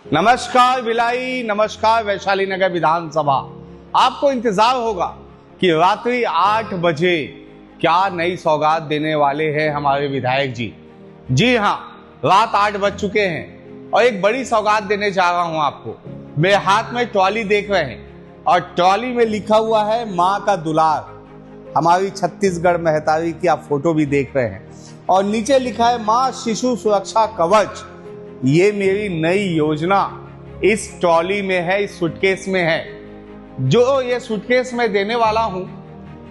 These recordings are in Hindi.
नमस्कार भिलाई, नमस्कार वैशाली नगर विधानसभा। आपको इंतजार होगा कि रात्रि 8 बजे क्या नई सौगात देने वाले हैं हमारे विधायक जी। जी हाँ, रात 8 बज चुके हैं और एक बड़ी सौगात देने जा रहा हूं आपको। मेरे हाथ में ट्रॉली देख रहे हैं और ट्रॉली में लिखा हुआ है माँ का दुलार। हमारी छत्तीसगढ़ महतारी की आप फोटो भी देख रहे हैं और नीचे लिखा है माँ शिशु सुरक्षा कवच। ये मेरी नई योजना इस ट्रॉली में है, इस सूटकेस में है। जो ये सूटकेस में देने वाला हूं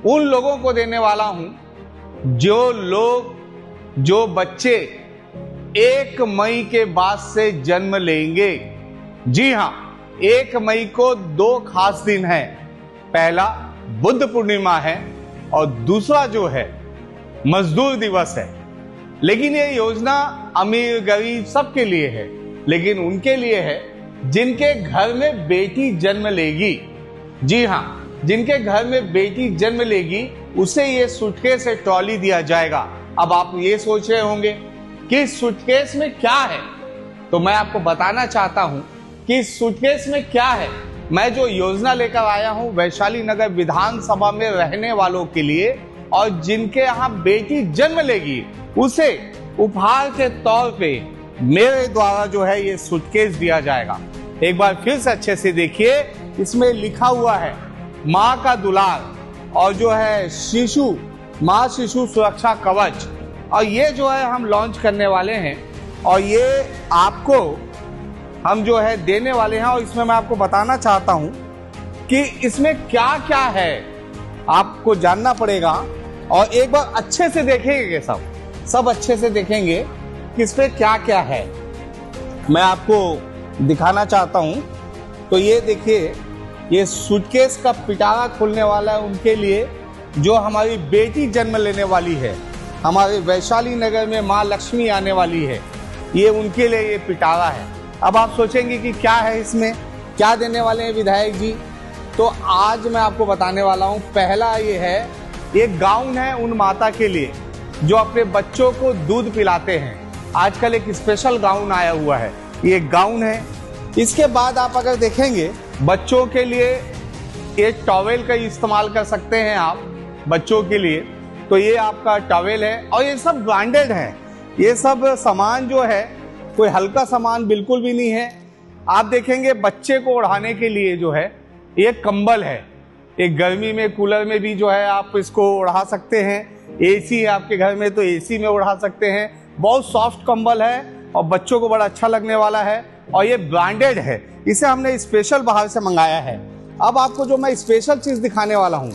उन लोगों को देने वाला हूं जो बच्चे 1 मई के बाद से जन्म लेंगे। जी हां, 1 मई को 2 खास दिन है। पहला बुद्ध पूर्णिमा है और दूसरा जो है मजदूर दिवस है। लेकिन ये योजना अमीर गरीब सबके लिए है, लेकिन उनके लिए है जिनके घर में बेटी जन्म लेगी। जी हां, जिनके घर में बेटी जन्म लेगी उसे ये सूटकेस से ट्रॉली दिया जाएगा। अब आप ये सोच रहे होंगे कि इस सूटकेस में क्या है, तो मैं आपको बताना चाहता हूं कि इस सूटकेस में क्या है। मैं जो योजना लेकर आया हूं वैशाली नगर विधानसभा में रहने वालों के लिए और जिनके यहां बेटी जन्म लेगी उसे उपहार के तौर पे मेरे द्वारा जो है ये सूटकेस दिया जाएगा। एक बार फिर से अच्छे से देखिए, इसमें लिखा हुआ है माँ का दुलार और जो है माँ शिशु सुरक्षा कवच। और ये जो है हम लॉन्च करने वाले हैं और ये आपको हम जो है देने वाले हैं। और इसमें मैं आपको बताना चाहता हूं कि इसमें क्या क्या है आपको जानना पड़ेगा और एक बार अच्छे से देखेंगे, सब अच्छे से देखेंगे कि इसमें क्या क्या है। मैं आपको दिखाना चाहता हूं। तो ये देखिए, ये सूटकेस का पिटारा खुलने वाला है उनके लिए जो हमारी बेटी जन्म लेने वाली है। हमारे वैशाली नगर में माँ लक्ष्मी आने वाली है, ये उनके लिए ये पिटारा है। अब आप सोचेंगे कि क्या है इसमें, क्या देने वाले हैं विधायक जी। तो आज मैं आपको बताने वाला हूं। पहला ये है, एक गाउन है उन माता के लिए जो अपने बच्चों को दूध पिलाते हैं। आजकल एक स्पेशल गाउन आया हुआ है, ये गाउन है। इसके बाद आप अगर देखेंगे बच्चों के लिए एक टॉवेल का इस्तेमाल कर सकते हैं आप बच्चों के लिए। तो ये आपका टॉवेल है और ये सब ब्रांडेड है। ये सब सामान जो है कोई हल्का सामान बिल्कुल भी नहीं है। आप देखेंगे बच्चे को ओढ़ाने के लिए जो है ये कंबल है। एक गर्मी में कूलर में भी जो है आप इसको ओढ़ा सकते हैं। एसी है आपके घर में तो एसी में ओढ़ा सकते हैं। बहुत सॉफ्ट कंबल है और बच्चों को बड़ा अच्छा लगने वाला है और ये ब्रांडेड है। इसे हमने स्पेशल बाहर से मंगाया है। अब आपको जो मैं स्पेशल चीज दिखाने वाला हूँ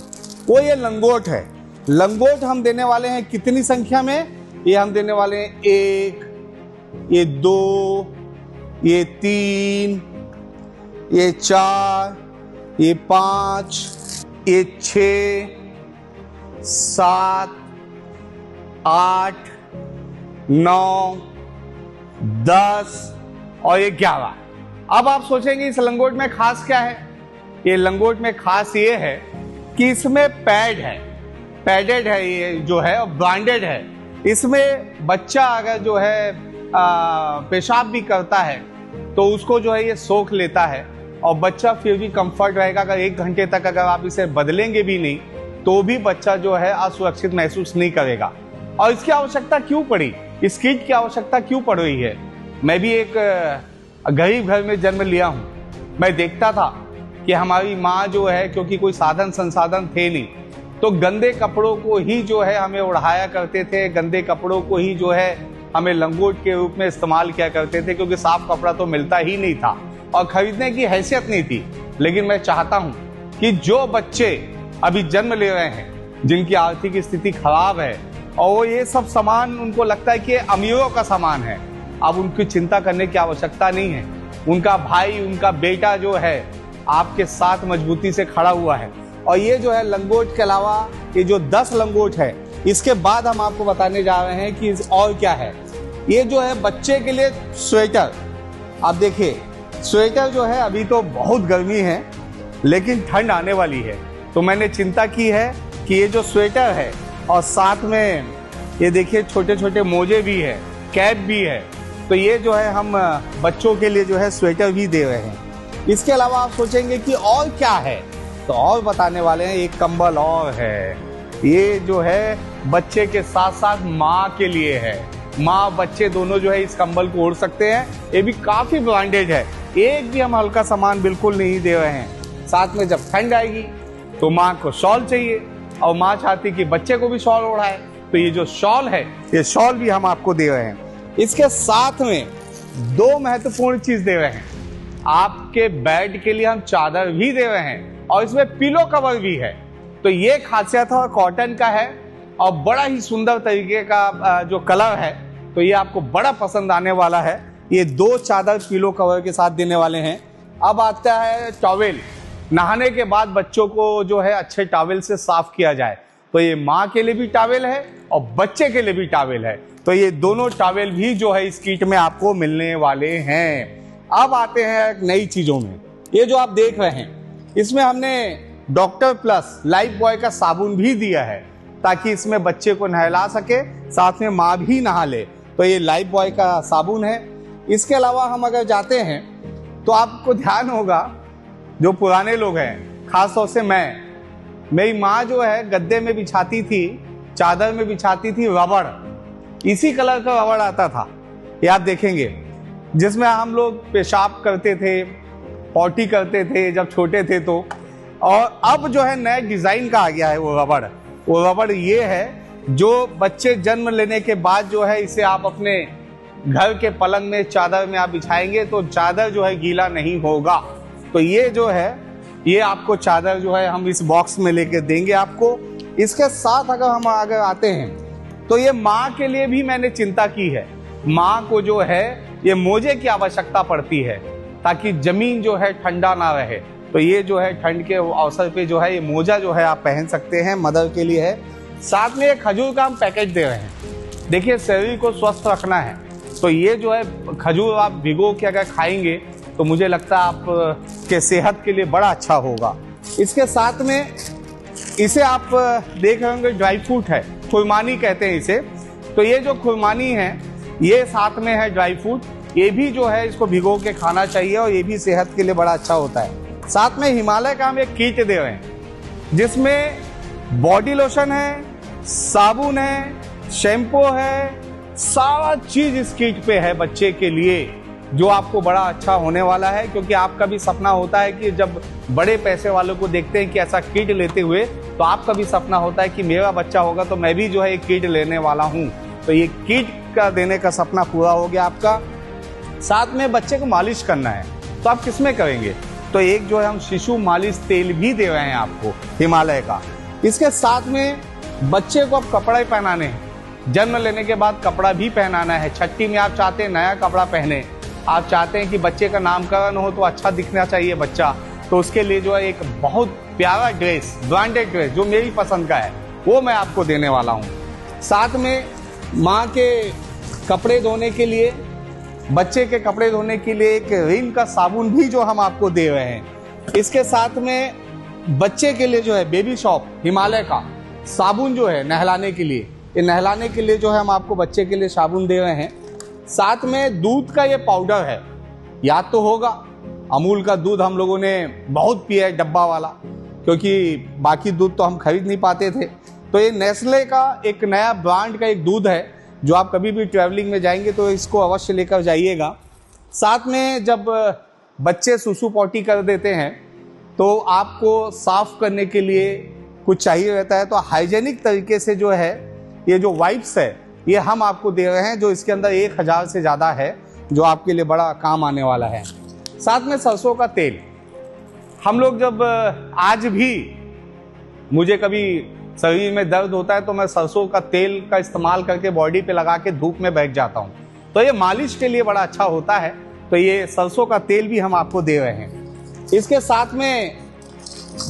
वो ये लंगोट है। लंगोट हम देने वाले हैं कितनी संख्या में, ये हम देने वाले हैं 1, ये 2, ये 3, ये 4, ये 5, ये 6, 7, 8, 9, 10 और ये 11। अब आप सोचेंगे इस लंगोट में खास क्या है। ये लंगोट में खास ये है कि इसमें पैड है, पैडेड है ये जो है, ब्रांडेड है। इसमें बच्चा अगर जो है पेशाब भी करता है तो उसको जो है ये सोख लेता है और बच्चा फिर भी कंफर्ट रहेगा। अगर 1 घंटे तक अगर आप इसे बदलेंगे भी नहीं तो भी बच्चा जो है असुरक्षित महसूस नहीं करेगा। और इसकी आवश्यकता क्यों पड़ी, इस किट की आवश्यकता क्यों पड़ रही है। मैं भी एक गरीब घर में जन्म लिया हूँ। मैं देखता था कि हमारी माँ जो है, क्योंकि कोई साधन संसाधन थे नहीं, तो गंदे कपड़ों को ही जो है हमें ओढ़ाया करते थे। गंदे कपड़ों को ही जो है हमें लंगोट के रूप में इस्तेमाल किया करते थे, क्योंकि साफ कपड़ा तो मिलता ही नहीं था और खरीदने की हैसियत नहीं थी। लेकिन मैं चाहता हूं कि जो बच्चे अभी जन्म ले रहे हैं, जिनकी आर्थिक स्थिति खराब है और वो ये सब सामान उनको लगता है कि अमीरों का सामान है, अब उनकी चिंता करने की आवश्यकता नहीं है। उनका भाई, उनका बेटा जो है आपके साथ मजबूती से खड़ा हुआ है। और ये जो है लंगोट के अलावा ये जो 10 लंगोट है, इसके बाद हम आपको बताने जा रहे हैं कि और क्या है। ये जो है बच्चे के लिए स्वेटर। आप देखिए स्वेटर जो है, अभी तो बहुत गर्मी है लेकिन ठंड आने वाली है, तो मैंने चिंता की है कि ये जो स्वेटर है और साथ में ये देखिए छोटे छोटे मोजे भी है, कैप भी है तो ये जो है हम बच्चों के लिए जो है स्वेटर भी दे रहे हैं। इसके अलावा आप सोचेंगे कि और क्या है, तो और बताने वाले हैं, एक कंबल और है। ये जो है बच्चे के साथ साथ माँ के लिए है। माँ बच्चे दोनों जो है इस कंबल को ओढ़ सकते हैं। ये भी काफी ब्रांडेड है, एक भी हम हल्का सामान बिल्कुल नहीं दे रहे हैं। साथ में जब ठंड आएगी तो माँ को शॉल चाहिए और माँ चाहती कि बच्चे को भी शॉल ओढ़ाए, तो ये जो शॉल है ये शॉल भी हम आपको दे रहे हैं। इसके साथ में दो महत्वपूर्ण चीज दे रहे हैं। आपके बेड के लिए हम चादर भी दे रहे हैं और इसमें पिलो कवर भी है। तो ये खासियत है, कॉटन का है और बड़ा ही सुंदर तरीके का जो कलर है, तो ये आपको बड़ा पसंद आने वाला है। ये दो चादर पिलो कवर के साथ देने वाले हैं। अब आता है टॉवेल। नहाने के बाद बच्चों को जो है अच्छे टॉवेल से साफ किया जाए, तो ये माँ के लिए भी टॉवेल है और बच्चे के लिए भी टॉवेल है। तो ये दोनों टॉवेल भी जो है इस किट में आपको मिलने वाले हैं। अब आते हैं नई चीजों में। ये जो आप देख रहे हैं, इसमें हमने डॉक्टर प्लस लाइफ बॉय का साबुन भी दिया है ताकि इसमें बच्चे को नहला सके, साथ में माँ भी नहा ले। तो ये लाइफ बॉय का साबुन है। इसके अलावा हम अगर जाते हैं तो आपको ध्यान होगा, जो पुराने लोग हैं, खास तौर से मेरी माँ जो है गद्दे में बिछाती थी, चादर में बिछाती थी रबड़। इसी कलर का रबड़ आता था, ये आप देखेंगे, जिसमें हम लोग पेशाब करते थे, पॉटी करते थे जब छोटे थे तो। और अब जो है नए डिजाइन का आ गया है वो रबड़ ये है जो बच्चे जन्म लेने के बाद जो है इसे आप अपने घर के पलंग में, चादर में आप बिछाएंगे तो चादर जो है गीला नहीं होगा। तो ये जो है, ये आपको चादर जो है हम इस बॉक्स में लेके देंगे आपको। इसके साथ अगर हम आगे आते हैं तो ये माँ के लिए भी मैंने चिंता की है। माँ को जो है ये मोजे की आवश्यकता पड़ती है ताकि जमीन जो है ठंडा ना रहे। तो ये जो है ठंड के अवसर पे जो है ये मोजा जो है आप पहन सकते हैं, मदर के लिए है। साथ में एक खजूर का हम पैकेट दे रहे हैं। देखिए, शरीर को स्वस्थ रखना है तो ये जो है खजूर आप भिगो के अगर खाएंगे तो मुझे लगता है आप के सेहत के लिए बड़ा अच्छा होगा। इसके साथ में इसे आप देख रहे होंगे, ड्राई फ्रूट है, खुरमानी कहते हैं इसे। तो ये जो खुरमानी है ये साथ में है ड्राई फ्रूट, ये भी जो है इसको भिगो के खाना चाहिए और ये भी सेहत के लिए बड़ा अच्छा होता है। साथ में हिमालय का हम एक किट दे रहे हैं जिसमें बॉडी लोशन है, साबुन है, शैम्पू है, सारा चीज इस किट पे है बच्चे के लिए, जो आपको बड़ा अच्छा होने वाला है। क्योंकि आपका भी सपना होता है कि जब बड़े पैसे वालों को देखते हैं कि ऐसा किट लेते हुए, तो आपका भी सपना होता है कि मेरा बच्चा होगा तो मैं भी जो है एक किट लेने वाला हूँ। तो ये किट का देने का सपना पूरा हो गया आपका। साथ में बच्चे को मालिश करना है तो आप किसमें करेंगे, तो एक जो है हम शिशु मालिश तेल भी दे रहे हैं आपको हिमालय का। इसके साथ में बच्चे को अब कपड़े पहनाने हैं, जन्म लेने के बाद कपड़ा भी पहनाना है। छठी में आप चाहते हैं नया कपड़ा पहने, आप चाहते हैं कि बच्चे का नामकरण हो तो अच्छा दिखना चाहिए बच्चा, तो उसके लिए जो है एक बहुत प्यारा ड्रेस, ब्रांडेड ड्रेस जो मेरी पसंद का है वो मैं आपको देने वाला हूँ। साथ में माँ के कपड़े धोने के लिए, बच्चे के कपड़े धोने के लिए एक रिन का साबुन भी जो हम आपको दे रहे हैं। इसके साथ में बच्चे के लिए जो है बेबी शॉप हिमालय का साबुन जो है नहलाने के लिए, ये नहलाने के लिए जो है हम आपको बच्चे के लिए साबुन दे रहे हैं। साथ में दूध का ये पाउडर है, याद तो होगा अमूल का दूध हम लोगों ने बहुत पिया है डब्बा वाला, क्योंकि बाकी दूध तो हम खरीद नहीं पाते थे। तो ये नेस्ले का एक नया ब्रांड का एक दूध है जो आप कभी भी ट्रैवलिंग में जाएंगे तो इसको अवश्य लेकर जाइएगा। साथ में जब बच्चे सुसु पॉटी कर देते हैं तो आपको साफ करने के लिए कुछ चाहिए रहता है, तो हाइजेनिक तरीके से जो है ये जो वाइप्स है ये हम आपको दे रहे हैं, जो इसके अंदर 1000 से ज़्यादा है, जो आपके लिए बड़ा काम आने वाला है। साथ में सरसों का तेल, हम लोग जब आज भी मुझे कभी शरीर में दर्द होता है तो मैं सरसों का तेल का इस्तेमाल करके बॉडी पे लगा के धूप में बैठ जाता हूँ, तो ये मालिश के लिए बड़ा अच्छा होता है। तो ये सरसों का तेल भी हम आपको दे रहे हैं। इसके साथ में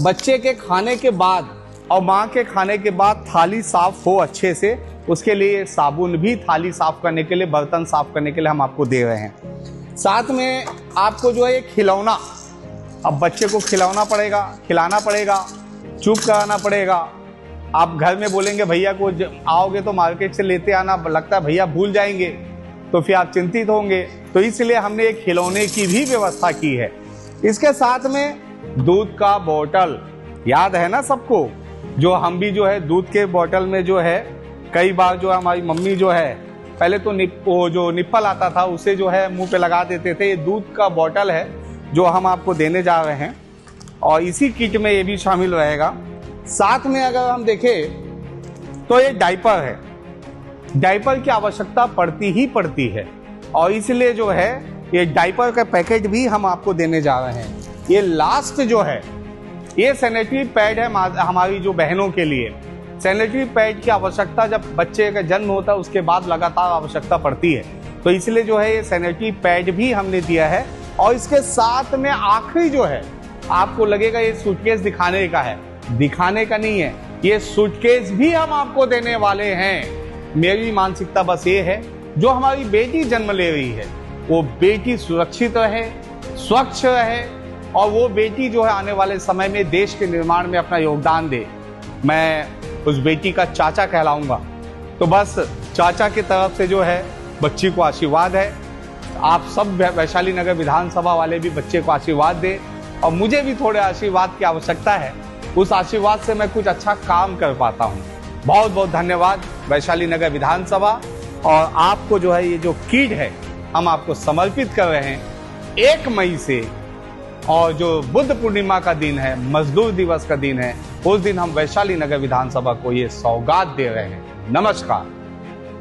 बच्चे के खाने के बाद और माँ के खाने के बाद थाली साफ हो अच्छे से, उसके लिए साबुन भी थाली साफ करने के लिए, बर्तन साफ करने के लिए हम आपको दे रहे हैं। साथ में आपको जो है एक खिलौना, अब बच्चे को खिलाना पड़ेगा, चुप कराना पड़ेगा। आप घर में बोलेंगे भैया को आओगे तो मार्केट से लेते आना, लगता है भैया भूल जाएंगे, तो फिर आप चिंतित होंगे। तो इसलिए हमने एक खिलौने की भी व्यवस्था की है। इसके साथ में दूध का बोतल, याद है ना सबको, जो हम भी जो है दूध के बोतल में जो है कई बार जो हमारी मम्मी जो है पहले तो वो जो निप्पल आता था उसे जो है मुंह पे लगा देते थे। ये दूध का बोतल है जो हम आपको देने जा रहे हैं और इसी किट में ये भी शामिल रहेगा। साथ में अगर हम देखें तो ये डायपर है। डायपर की आवश्यकता पड़ती ही पड़ती है और इसलिए जो है ये डायपर का पैकेट भी हम आपको देने जा रहे हैं। ये लास्ट जो है ये सैनिटरी पैड है हमारी जो बहनों के लिए। सैनिटरी पैड की आवश्यकता जब बच्चे का जन्म होता है उसके बाद लगातार आवश्यकता पड़ती है, तो इसलिए जो है ये सैनिटरी पैड भी हमने दिया है। और इसके साथ में आखिरी जो है, आपको लगेगा ये सूटकेस दिखाने का है, दिखाने का नहीं है, ये सूटकेस भी हम आपको देने वाले हैं। मेरी मानसिकता बस ये है, जो हमारी बेटी जन्म ले रही है वो बेटी सुरक्षित रहे, स्वच्छ रहे और वो बेटी जो है आने वाले समय में देश के निर्माण में अपना योगदान दे। मैं उस बेटी का चाचा कहलाऊंगा। तो बस चाचा की तरफ से जो है बच्ची को आशीर्वाद है। आप सब वैशाली नगर विधानसभा वाले भी बच्चे को आशीर्वाद दें और मुझे भी थोड़े आशीर्वाद की आवश्यकता है। उस आशीर्वाद से मैं कुछ अच्छा काम कर पाता हूँ। बहुत बहुत धन्यवाद वैशाली नगर विधानसभा। और आपको जो है ये जो किट है हम आपको समर्पित कर रहे हैं 1 मई से। और जो बुद्ध पूर्णिमा का दिन है, मजदूर दिवस का दिन है, उस दिन हम वैशाली नगर विधानसभा को ये सौगात दे रहे हैं। नमस्कार।